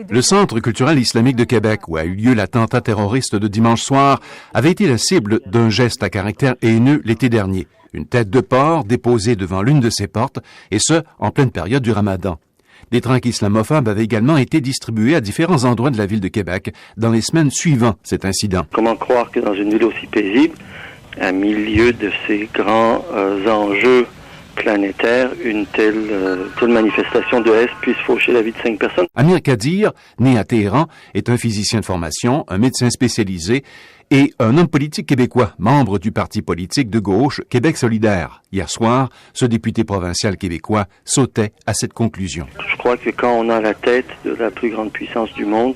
Le Centre culturel islamique de Québec, où a eu lieu l'attentat terroriste de dimanche soir, avait été la cible d'un geste à caractère haineux l'été dernier. Une tête de porc déposée devant l'une de ses portes, et ce, en pleine période du Ramadan. Des trinques islamophobes avaient également été distribués à différents endroits de la ville de Québec dans les semaines suivant cet incident. Comment croire que dans une ville aussi paisible, à milieu de ces grands enjeux planétaire, une telle manifestation de haine puisse faucher la vie de 5 personnes. Amir Kadir, né à Téhéran, est un physicien de formation, un médecin spécialisé et un homme politique québécois, membre du parti politique de gauche Québec solidaire. Hier soir, ce député provincial québécois sautait à cette conclusion. Je crois que quand on a la tête de la plus grande puissance du monde,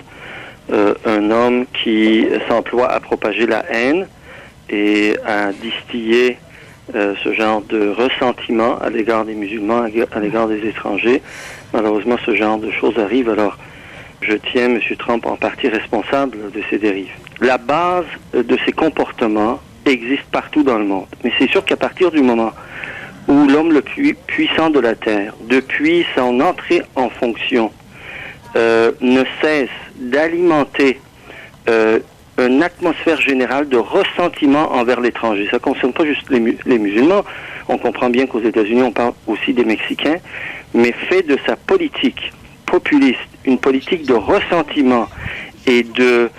un homme qui s'emploie à propager la haine et à distiller ce genre de ressentiment à l'égard des musulmans, à l'égard des étrangers. Malheureusement, ce genre de choses arrive. Alors, je tiens M. Trump en partie responsable de ces dérives. La base de ces comportements existe partout dans le monde. Mais c'est sûr qu'à partir du moment où l'homme le plus puissant de la Terre, depuis son entrée en fonction, ne cesse d'alimenter une atmosphère générale de ressentiment envers l'étranger. Ça ne concerne pas juste les musulmans. On comprend bien qu'aux États-Unis, on parle aussi des Mexicains, mais fait de sa politique populiste une politique de ressentiment et de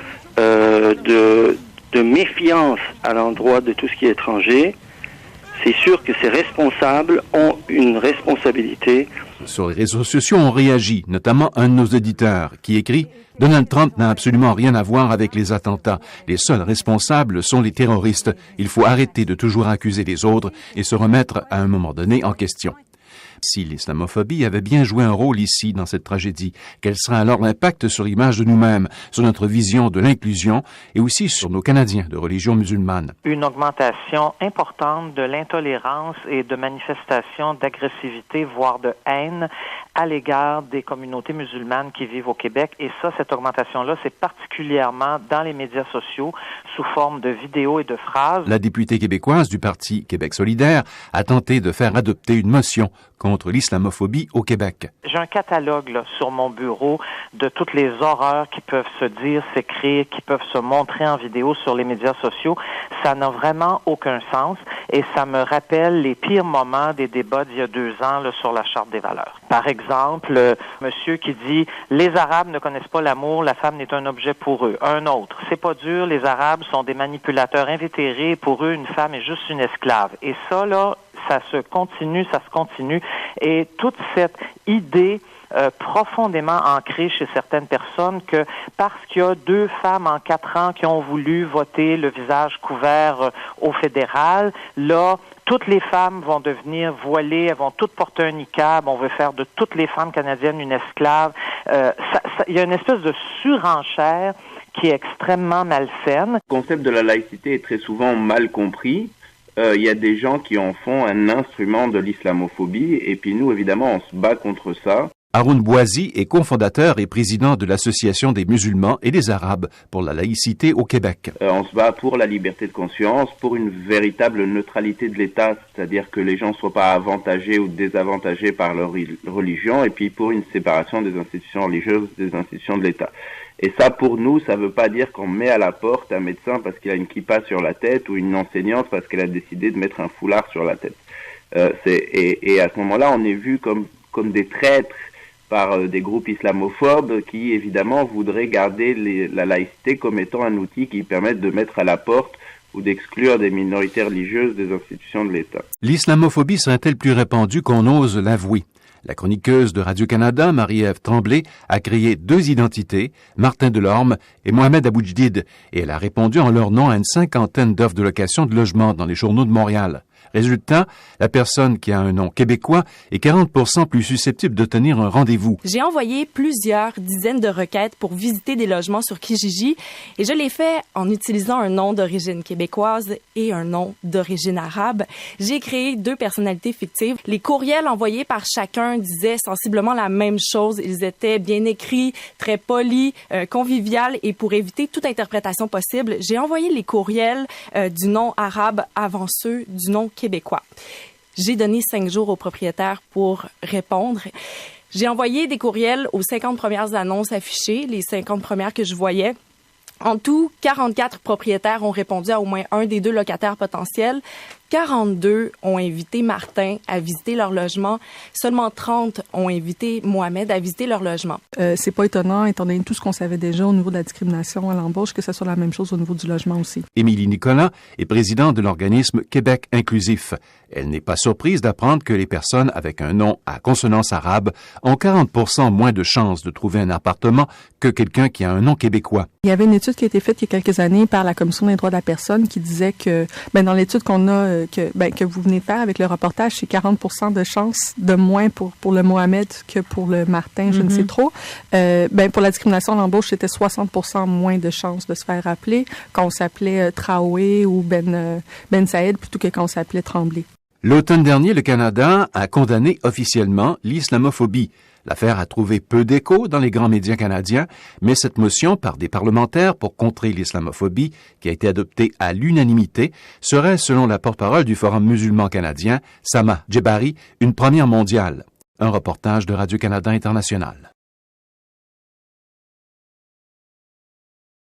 méfiance à l'endroit de tout ce qui est étranger. C'est sûr que ces responsables ont une responsabilité. Sur les réseaux sociaux, on réagit, notamment un de nos auditeurs qui écrit « Donald Trump n'a absolument rien à voir avec les attentats. Les seuls responsables sont les terroristes. Il faut arrêter de toujours accuser les autres et se remettre à un moment donné en question. » Si l'islamophobie avait bien joué un rôle ici dans cette tragédie, quel sera alors l'impact sur l'image de nous-mêmes, sur notre vision de l'inclusion et aussi sur nos Canadiens de religion musulmane? Une augmentation importante de l'intolérance et de manifestations d'agressivité, voire de haine à l'égard des communautés musulmanes qui vivent au Québec. Et ça, cette augmentation-là, c'est particulièrement dans les médias sociaux sous forme de vidéos et de phrases. La députée québécoise du Parti Québec solidaire a tenté de faire adopter une motion contre l'islamophobie au Québec. J'ai un catalogue là, sur mon bureau de toutes les horreurs qui peuvent se dire, s'écrire, qui peuvent se montrer en vidéo sur les médias sociaux. Ça n'a vraiment aucun sens et ça me rappelle les pires moments des débats d'il y a 2 ans là, sur la Charte des valeurs. Par exemple, monsieur qui dit « Les Arabes ne connaissent pas l'amour, la femme n'est un objet pour eux ». Un autre « C'est pas dur, les Arabes sont des manipulateurs invétérés, pour eux, une femme est juste une esclave ». Et ça, là, ça se continue. Et toute cette idée profondément ancrée chez certaines personnes que parce qu'il y a 2 femmes en 4 ans qui ont voulu voter le visage couvert au fédéral, là, toutes les femmes vont devenir voilées, elles vont toutes porter un niqab, on veut faire de toutes les femmes canadiennes une esclave. Il y a une espèce de surenchère qui est extrêmement malsaine. Le concept de la laïcité est très souvent mal compris. Il y a des gens qui en font un instrument de l'islamophobie et puis nous, évidemment, on se bat contre ça. Haroun Bouazi est cofondateur et président de l'Association des musulmans et des Arabes pour la laïcité au Québec. On se bat pour la liberté de conscience, pour une véritable neutralité de l'État, c'est-à-dire que les gens ne soient pas avantagés ou désavantagés par leur religion, et puis pour une séparation des institutions religieuses des institutions de l'État. Et ça, pour nous, ça veut pas dire qu'on met à la porte un médecin parce qu'il a une kippa sur la tête ou une enseignante parce qu'elle a décidé de mettre un foulard sur la tête. Et à ce moment-là, on est vu comme des traîtres par des groupes islamophobes qui, évidemment, voudraient garder la laïcité comme étant un outil qui permette de mettre à la porte ou d'exclure des minorités religieuses des institutions de l'État. L'islamophobie serait-elle plus répandue qu'on ose l'avouer? La chroniqueuse de Radio-Canada, Marie-Ève Tremblay, a créé 2 identités, Martin Delorme et Mohamed Aboudjdid, et elle a répondu en leur nom à une 50aine d'offres de location de logement dans les journaux de Montréal. Résultat, la personne qui a un nom québécois est 40% plus susceptible d'obtenir un rendez-vous. J'ai envoyé plusieurs dizaines de requêtes pour visiter des logements sur Kijiji et je l'ai fait en utilisant un nom d'origine québécoise et un nom d'origine arabe. J'ai créé 2 personnalités fictives. Les courriels envoyés par chacun disaient sensiblement la même chose. Ils étaient bien écrits, très polis, conviviaux et pour éviter toute interprétation possible, j'ai envoyé les courriels du nom arabe avant ceux du nom québécois. J'ai donné 5 jours au propriétaire pour répondre. J'ai envoyé des courriels aux 50 premières annonces affichées, les 50 premières que je voyais. En tout, 44 propriétaires ont répondu à au moins un des 2 locataires potentiels. 42 ont invité Martin à visiter leur logement. Seulement 30 ont invité Mohamed à visiter leur logement. C'est pas étonnant, étant donné tout ce qu'on savait déjà au niveau de la discrimination à l'embauche, que ce soit la même chose au niveau du logement aussi. Émilie Nicolas est présidente de l'organisme Québec Inclusif. Elle n'est pas surprise d'apprendre que les personnes avec un nom à consonance arabe ont 40% moins de chances de trouver un appartement que quelqu'un qui a un nom québécois. Il y avait une étude qui a été faite il y a quelques années par la Commission des droits de la personne qui disait que, dans l'étude qu'on a, que vous venez de faire avec le reportage, c'est 40% de chances de moins pour le Mohamed que pour le Martin, je ne sais trop. Pour la discrimination à l'embauche, c'était 60% moins de chances de se faire appeler quand on s'appelait Traoré ou Ben Saïd plutôt que quand on s'appelait Tremblay. L'automne dernier, le Canada a condamné officiellement l'islamophobie. L'affaire a trouvé peu d'écho dans les grands médias canadiens, mais cette motion par des parlementaires pour contrer l'islamophobie, qui a été adoptée à l'unanimité, serait, selon la porte-parole du Forum musulman canadien, Sama Djebari, une première mondiale. Un reportage de Radio-Canada International.